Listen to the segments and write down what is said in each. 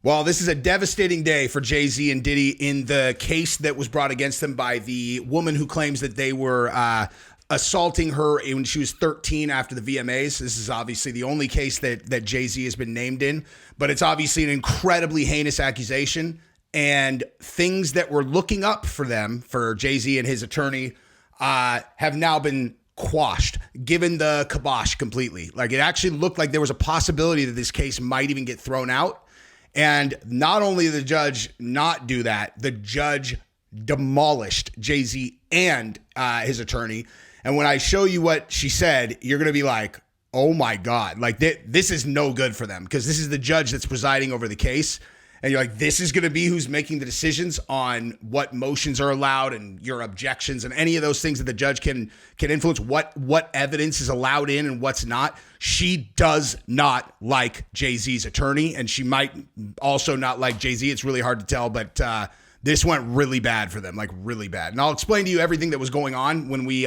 Well, this is a devastating day for Jay-Z and Diddy in the case that was brought against them by the woman who claims that they were assaulting her when she was 13 after the VMAs. This is obviously the only case that Jay-Z has been named in, but it's obviously an incredibly heinous accusation, and things that were looking up for them, for Jay-Z and his attorney, have now been quashed, given the kibosh completely. Like, it actually looked like there was a possibility that this case might even get thrown out. And not only did the judge not do that, the judge demolished Jay-Z and his attorney. And when I show you what she said, you're going to be like, oh my God, like this is no good for them, because this is the judge that's presiding over the case. And you're like, this is going to be who's making the decisions on what motions are allowed and your objections and any of those things that the judge can influence what evidence is allowed in and what's not. She does not like Jay-Z's attorney, and she might also not like Jay-Z. It's really hard to tell, but this went really bad for them, like really bad. And I'll explain to you everything that was going on when we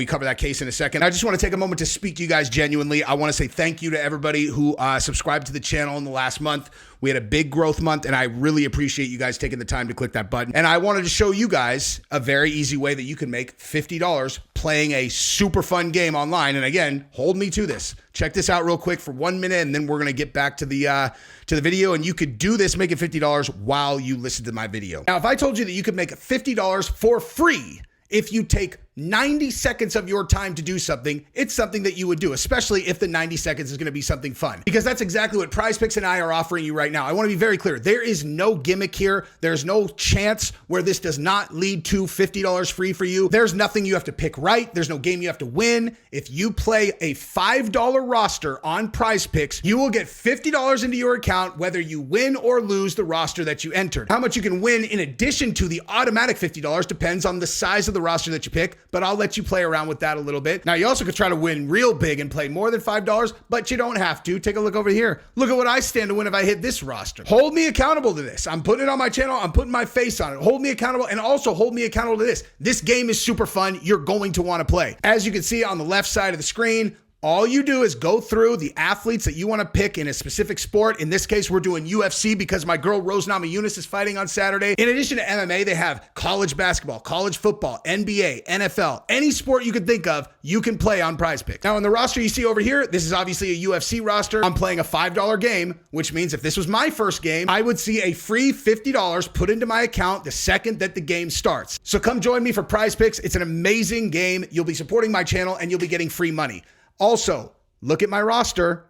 cover that case in a second. I just want to take a moment to speak to you guys genuinely. I want to say thank you to everybody who subscribed to the channel in the last month. We had a big growth month, and I really appreciate you guys taking the time to click that button. And I wanted to show you guys a very easy way that you can make $50 playing a super fun game online. And again, hold me to this. Check this out real quick for 1 minute, and then we're going to get back to the video. And you could do this, make it $50 while you listen to my video. Now, if I told you that you could make $50 for free if you take 90 seconds of your time to do something, it's something that you would do, especially if the 90 seconds is going to be something fun, because that's exactly what PrizePicks and I are offering you right now. I want to be very clear. There is no gimmick here. There's no chance where this does not lead to $50 free for you. There's nothing you have to pick right. There's no game you have to win. If you play a $5 roster on PrizePicks, you will get $50 into your account, whether you win or lose the roster that you entered. How much you can win in addition to the automatic $50 depends on the size of the roster that you pick, but I'll let you play around with that a little bit. Now, you also could try to win real big and play more than $5, but you don't have to. Take a look over here. Look at what I stand to win if I hit this roster. Hold me accountable to this. I'm putting it on my channel. I'm putting my face on it. Hold me accountable, and also hold me accountable to this. This game is super fun. You're going to want to play. As you can see on the left side of the screen, all you do is go through the athletes that you want to pick in a specific sport. In this case, we're doing UFC because my girl Rose Namajunas is fighting on Saturday. In addition to MMA, they have college basketball, college football, NBA, NFL, any sport you could think of, you can play on PrizePicks. Now, in the roster you see over here, this is obviously a UFC roster. I'm playing a $5 game, which means if this was my first game, I would see a free $50 put into my account the second that the game starts. So come join me for PrizePicks. It's an amazing game. You'll be supporting my channel, and you'll be getting free money. Also, look at my roster,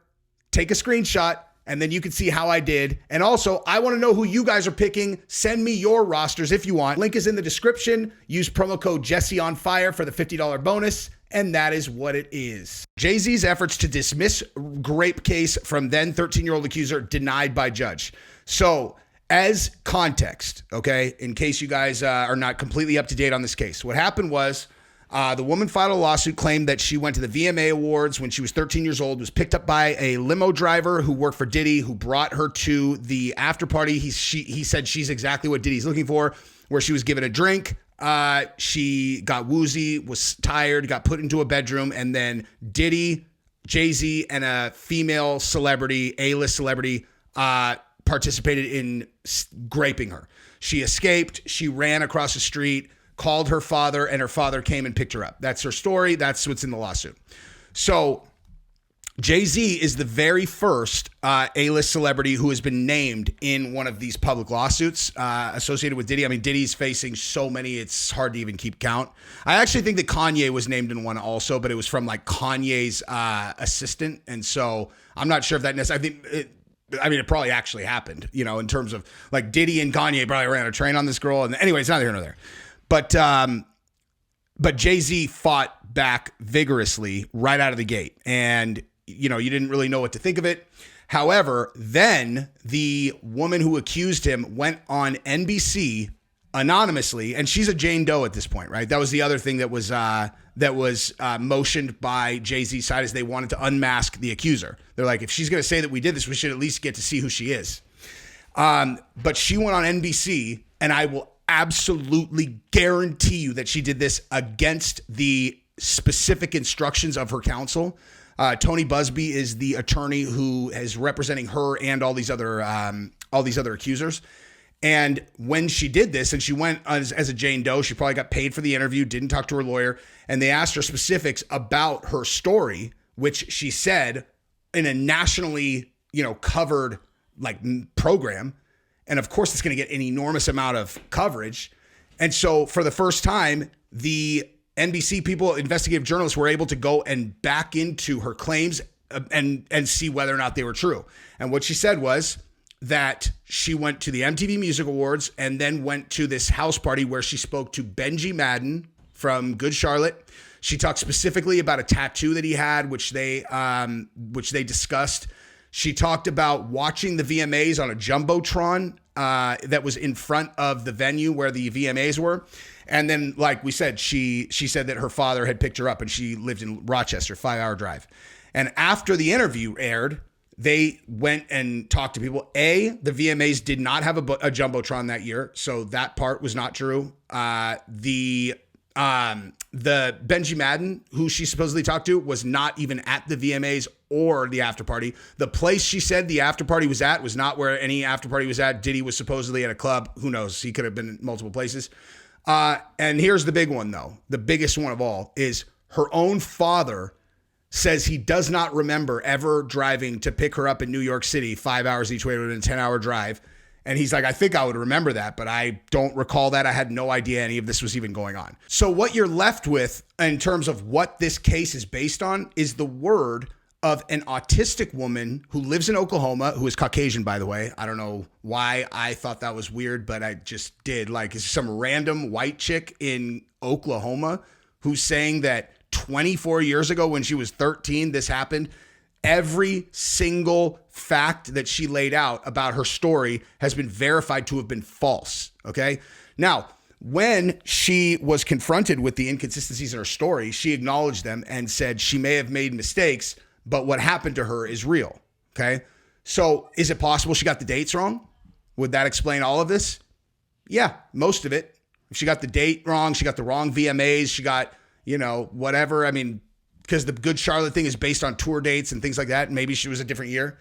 take a screenshot, and then you can see how I did. And also, I want to know who you guys are picking. Send me your rosters if you want. Link is in the description. Use promo code JesseOnFire for the $50 bonus. And that is what it is. Jay-Z's efforts to dismiss rape case from then 13-year-old accuser denied by judge. So, as context, okay, in case you guys are not completely up to date on this case, what happened was, the woman filed a lawsuit, claimed that she went to the VMA Awards when she was 13 years old, was picked up by a limo driver who worked for Diddy, who brought her to the after party. He said she's exactly what Diddy's looking for, where she was given a drink. She got woozy, was tired, got put into a bedroom, and then Diddy, Jay-Z, and a female celebrity, A-list celebrity, participated in raping her. She escaped. She ran across the street, called her father, and her father came and picked her up. That's her story. That's what's in the lawsuit. So Jay-Z is the very first A-list celebrity who has been named in one of these public lawsuits associated with Diddy. I mean, Diddy's facing so many, it's hard to even keep count. I actually think that Kanye was named in one also, but it was from like Kanye's assistant. And so I'm not sure if that necessarily, it probably actually happened, you know, in terms of like Diddy and Kanye probably ran a train on this girl. And anyway, it's neither here nor there. But Jay-Z fought back vigorously right out of the gate. And, you know, you didn't really know what to think of it. However, then the woman who accused him went on NBC anonymously, and she's a Jane Doe at this point, right? That was the other thing that was motioned by Jay-Z's side, is they wanted to unmask the accuser. They're like, if she's going to say that we did this, we should at least get to see who she is. But she went on NBC, and I will absolutely guarantee you that she did this against the specific instructions of her counsel. Tony Buzbee is the attorney who is representing her and all these other accusers. And when she did this, and she went as a Jane Doe, she probably got paid for the interview, didn't talk to her lawyer, and they asked her specifics about her story, which she said in a nationally, covered like program. And of course, it's going to get an enormous amount of coverage. And so for the first time, the NBC people, investigative journalists, were able to go and back into her claims and see whether or not they were true. And what she said was that she went to the MTV Music Awards and then went to this house party where she spoke to Benji Madden from Good Charlotte. She talked specifically about a tattoo that he had, which they discussed. She talked about watching the VMAs on a Jumbotron that was in front of the venue where the VMAs were. And then, like we said, she said that her father had picked her up and she lived in Rochester, 5-hour drive. And after the interview aired, they went and talked to people. The VMAs did not have a Jumbotron that year, so that part was not true. The Benji Madden, who she supposedly talked to, was not even at the VMAs or the after party. The place she said the after party was at was not where any after party was at. Diddy was supposedly at a club. Who knows? He could have been in multiple places. And here's the big one, though. The biggest one of all is her own father says he does not remember ever driving to pick her up in New York City 5 hours each way within a 10-hour drive. And he's like, I think I would remember that, but I don't recall that. I had no idea any of this was even going on. So what you're left with in terms of what this case is based on is the word of an autistic woman who lives in Oklahoma, who is Caucasian, by the way. I don't know why I thought that was weird, but I just did. Like, it's some random white chick in Oklahoma who's saying that 24 years ago when she was 13, this happened. Every single fact that she laid out about her story has been verified to have been false. Okay. Now, when she was confronted with the inconsistencies in her story, she acknowledged them and said she may have made mistakes, but what happened to her is real. Okay. So is it possible she got the dates wrong? Would that explain all of this? Yeah, most of it. If she got the date wrong, she got the wrong VMAs, she got, whatever. I mean, because the Good Charlotte thing is based on tour dates and things like that. Maybe she was a different year.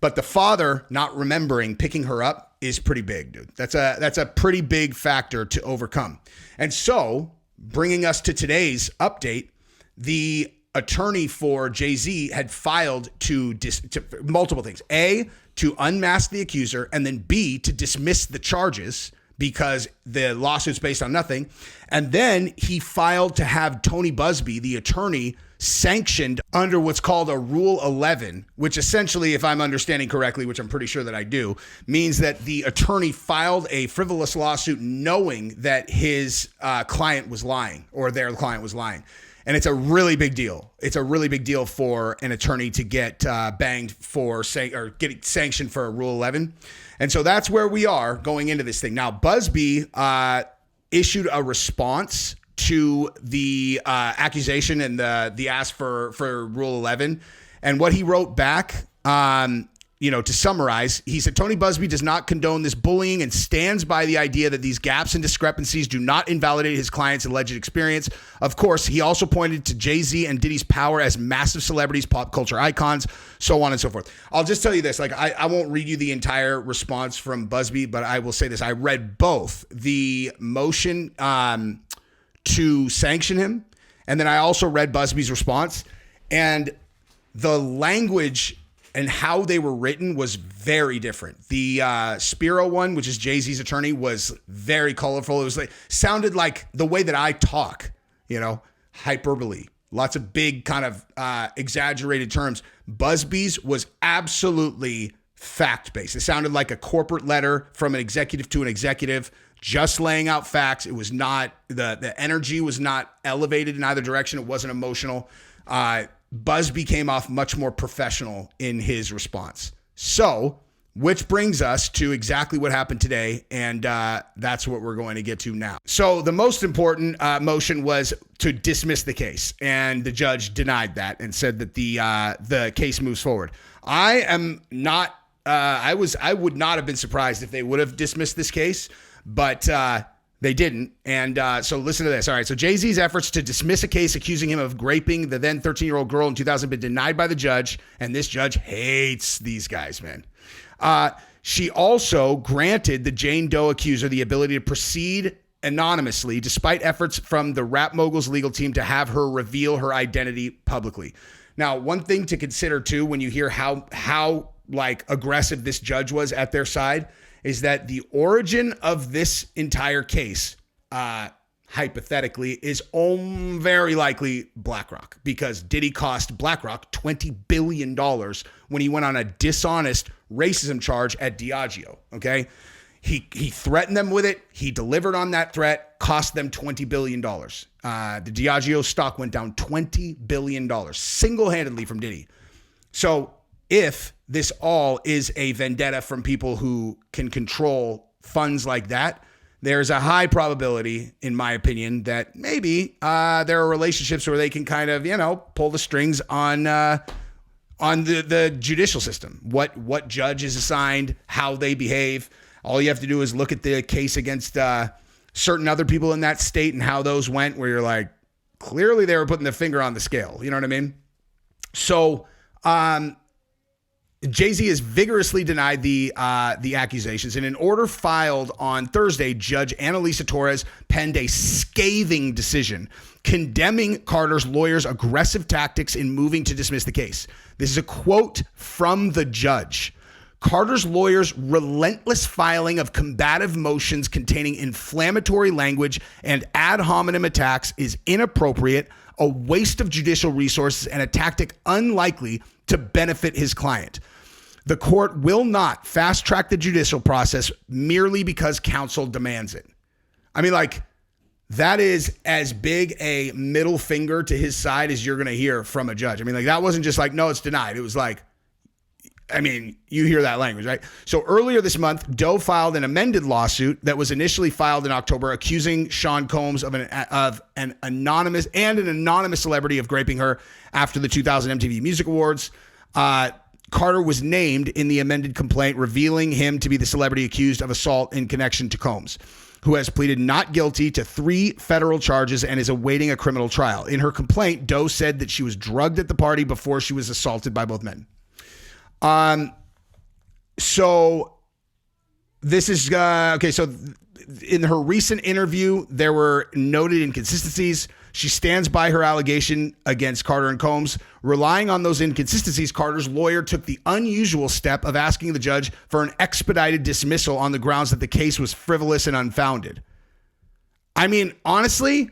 But the father not remembering picking her up is pretty big, dude. That's a pretty big factor to overcome. And so, bringing us to today's update, the attorney for Jay-Z had filed to multiple things. A, to unmask the accuser, and then B, to dismiss the charges because the lawsuit's based on nothing. And then he filed to have Tony Buzbee, the attorney, sanctioned under what's called a Rule 11, which essentially, if I'm understanding correctly, which I'm pretty sure that I do, means that the attorney filed a frivolous lawsuit knowing that his client was lying or their client was lying. And it's a really big deal. It's a really big deal for an attorney to get banged for or getting sanctioned for a Rule 11. And so that's where we are going into this thing. Now, Buzbee issued a response to the accusation and the ask for Rule 11. And what he wrote back, to summarize, he said, Tony Buzbee does not condone this bullying and stands by the idea that these gaps and discrepancies do not invalidate his client's alleged experience. Of course, he also pointed to Jay-Z and Diddy's power as massive celebrities, pop culture icons, so on and so forth. I'll just tell you this, I won't read you the entire response from Buzbee, but I will say this. I read both the motion to sanction him, and then I also read Busbee's response, and the language and how they were written was very different. The Spiro one, which is Jay-Z's attorney, was very colorful. It was sounded like the way that I talk, hyperbole, lots of big kind of exaggerated terms. Busbee's was absolutely fact-based. It sounded like a corporate letter from an executive to an executive, just laying out facts. It was not, the energy was not elevated in either direction. It wasn't emotional. Buzbee came off much more professional in his response. So, which brings us to exactly what happened today, and that's what we're going to get to now. So the most important motion was to dismiss the case, and the judge denied that and said that the case moves forward. I am not. I would not have been surprised if they would have dismissed this case, but They didn't. And so listen to this. All right. So Jay-Z's efforts to dismiss a case accusing him of raping the then 13-year-old girl in 2000 been denied by the judge. And this judge hates these guys, man. She also granted the Jane Doe accuser the ability to proceed anonymously, despite efforts from the rap mogul's legal team to have her reveal her identity publicly. Now, one thing to consider too, when you hear how like aggressive this judge was at their side, is that the origin of this entire case, hypothetically, is very likely BlackRock, because Diddy cost BlackRock $20 billion when he went on a dishonest racism charge at Diageo, okay? He threatened them with it. He delivered on that threat, cost them $20 billion. The Diageo stock went down $20 billion, single-handedly from Diddy. So if this all is a vendetta from people who can control funds like that, there's a high probability, in my opinion, that maybe there are relationships where they can kind of, pull the strings on the judicial system. What judge is assigned, how they behave. All you have to do is look at the case against certain other people in that state and how those went, where you're like, clearly they were putting the finger on the scale. You know what I mean? So Jay-Z has vigorously denied the accusations. In an order filed on Thursday, Judge Annalisa Torres penned a scathing decision condemning Carter's lawyers' aggressive tactics in moving to dismiss the case. This is a quote from the judge. Carter's lawyers' relentless filing of combative motions containing inflammatory language and ad hominem attacks is inappropriate, a waste of judicial resources, and a tactic unlikely to benefit his client. The court will not fast track the judicial process merely because counsel demands it. I mean, like, that is as big a middle finger to his side as you're going to hear from a judge. I mean, like, that wasn't just like, no, it's denied. It was like, I mean, you hear that language, right? So earlier this month, Doe filed an amended lawsuit that was initially filed in October, accusing Sean Combs of an anonymous celebrity of raping her after the 2000 MTV Music Awards. Carter was named in the amended complaint, revealing him to be the celebrity accused of assault in connection to Combs, who has pleaded not guilty to 3 federal charges and is awaiting a criminal trial. In her complaint, Doe said that she was drugged at the party before she was assaulted by both men. So this is, okay. So in her recent interview, there were noted inconsistencies. She stands by her allegation against Carter and Combs. Relying on those inconsistencies, Carter's lawyer took the unusual step of asking the judge for an expedited dismissal on the grounds that the case was frivolous and unfounded. I mean, honestly,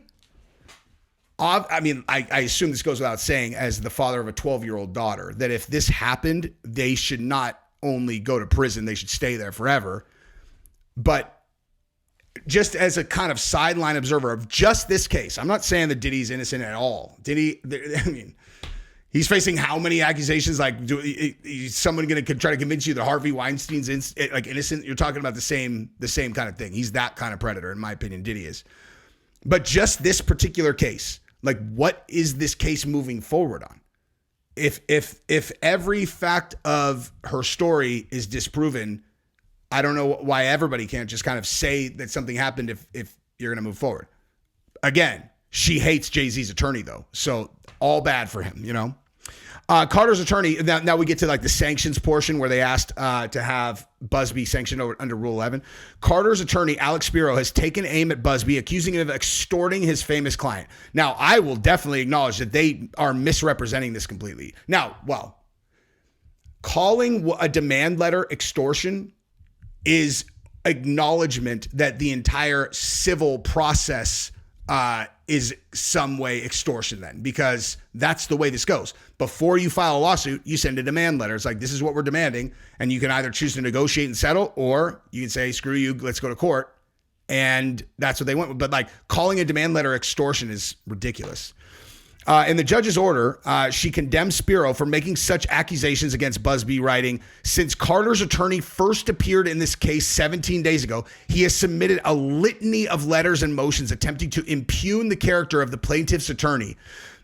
I assume this goes without saying, as the father of a 12-year-old daughter, that if this happened, they should not only go to prison, they should stay there forever. But just as a kind of sideline observer of just this case, I'm not saying that Diddy's innocent at all. Diddy, I mean, he's facing how many accusations? Like, is someone going to try to convince you that Harvey Weinstein's innocent? You're talking about the same kind of thing. He's that kind of predator, in my opinion. Diddy is. But just this particular case, like, what is this case moving forward on? If every fact of her story is disproven, I don't know why everybody can't just kind of say that something happened if you're going to move forward. Again, she hates Jay-Z's attorney, though. So all bad for him, you know? Carter's attorney, now we get to like the sanctions portion where they asked to have Buzbee sanctioned under Rule 11. Carter's attorney, Alex Spiro, has taken aim at Buzbee, accusing him of extorting his famous client. Now, I will definitely acknowledge that they are misrepresenting this completely. Now, well, calling a demand letter extortion is acknowledgement that the entire civil process is some way extortion then, because that's the way this goes. Before you file a lawsuit, you send a demand letter. It's like, this is what we're demanding. And you can either choose to negotiate and settle, or you can say, screw you, let's go to court. And that's what they went with. But like, calling a demand letter extortion is ridiculous. In the judge's order, she condemned Spiro for making such accusations against Buzbee, writing, since Carter's attorney first appeared in this case 17 days ago, he has submitted a litany of letters and motions attempting to impugn the character of the plaintiff's attorney,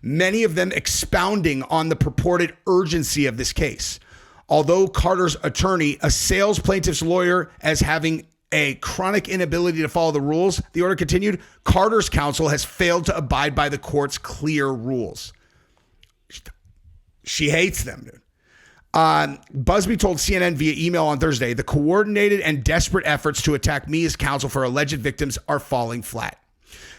many of them expounding on the purported urgency of this case. Although Carter's attorney assails plaintiff's lawyer as having a chronic inability to follow the rules. The order continued. Carter's counsel has failed to abide by the court's clear rules. She hates them, dude. Buzbee told CNN via email on Thursday, the coordinated and desperate efforts to attack me as counsel for alleged victims are falling flat.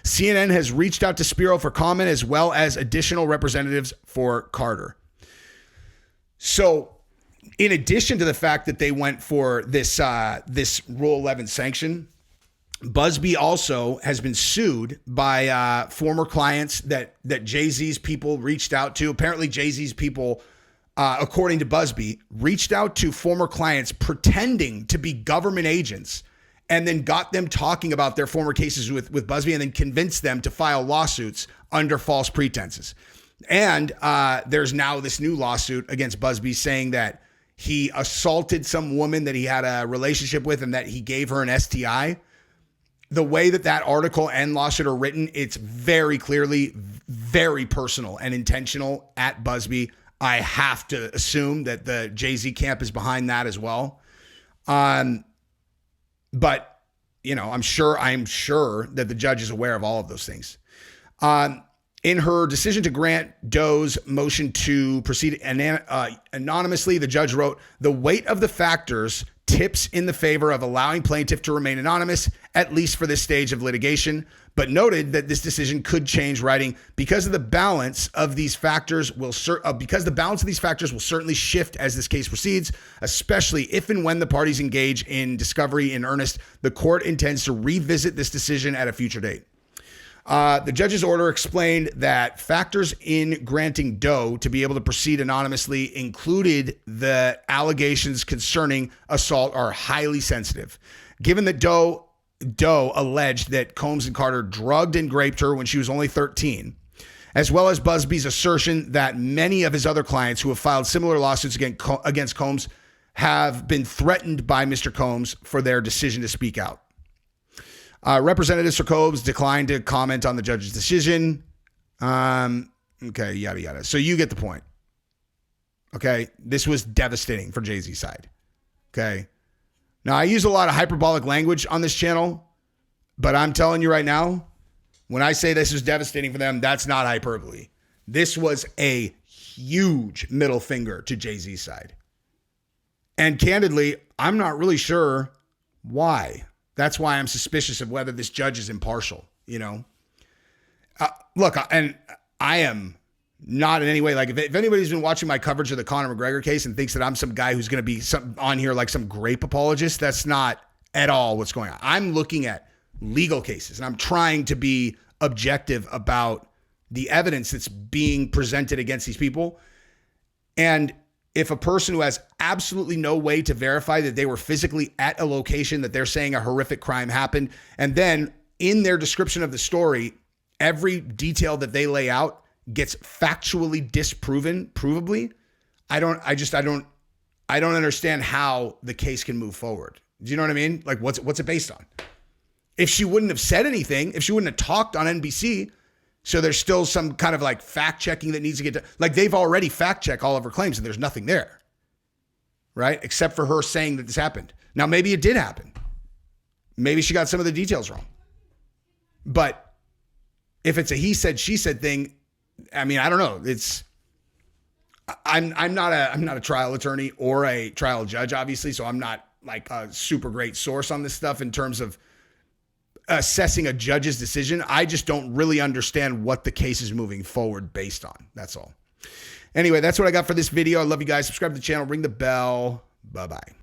CNN has reached out to Spiro for comment as well as additional representatives for Carter. So in addition to the fact that they went for this Rule 11 sanction, Buzbee also has been sued by former clients that Jay-Z's people reached out to. Apparently Jay-Z's people, according to Buzbee, reached out to former clients pretending to be government agents and then got them talking about their former cases with Buzbee and then convinced them to file lawsuits under false pretenses. And there's now this new lawsuit against Buzbee saying that he assaulted some woman that he had a relationship with and that he gave her an STI. The way that article and lawsuit are written, it's very clearly very personal and intentional at Buzbee. I have to assume that the Jay-Z camp is behind that as well. But, you know, I'm sure that the judge is aware of all of those things. In her decision to grant Doe's motion to proceed anonymously, the judge wrote, the weight of the factors tips in the favor of allowing plaintiff to remain anonymous, at least for this stage of litigation, but noted that this decision could change, writing, because the balance of these factors will certainly shift as this case proceeds, especially if and when the parties engage in discovery in earnest. The court intends to revisit this decision at a future date. The judge's order explained that factors in granting Doe to be able to proceed anonymously included the allegations concerning assault are highly sensitive. Given that Doe alleged that Combs and Carter drugged and raped her when she was only 13, as well as Buzbee's assertion that many of his other clients who have filed similar lawsuits against Combs have been threatened by Mr. Combs for their decision to speak out. Representatives for Combs declined to comment on the judge's decision. Okay, yada, yada. So you get the point. Okay, this was devastating for Jay-Z's side. Okay. Now, I use a lot of hyperbolic language on this channel, but I'm telling you right now, when I say this was devastating for them, that's not hyperbole. This was a huge middle finger to Jay-Z's side. And candidly, I'm not really sure why. That's why I'm suspicious of whether this judge is impartial, you know? Look, and I am not in any way, like if anybody's been watching my coverage of the Conor McGregor case and thinks that I'm some guy who's going to be on here like some grape apologist, that's not at all what's going on. I'm looking at legal cases and I'm trying to be objective about the evidence that's being presented against these people. And if a person who has absolutely no way to verify that they were physically at a location that they're saying a horrific crime happened, and then in their description of the story, every detail that they lay out gets factually disproven, provably, I don't understand how the case can move forward. Do you know what I mean? Like what's it based on? If she wouldn't have said anything, if she wouldn't have talked on NBC, so there's still some kind of like fact checking that needs to get done. Like they've already fact checked all of her claims and there's nothing there, right? Except for her saying that this happened. Now, maybe it did happen. Maybe she got some of the details wrong. But if it's a he said, she said thing, I mean, I don't know. I'm not a trial attorney or a trial judge, obviously. So I'm not like a super great source on this stuff in terms of assessing a judge's decision. I just don't really understand what the case is moving forward based on. That's all. Anyway, that's what I got for this video. I love you guys. Subscribe to the channel, ring the bell. Bye-bye.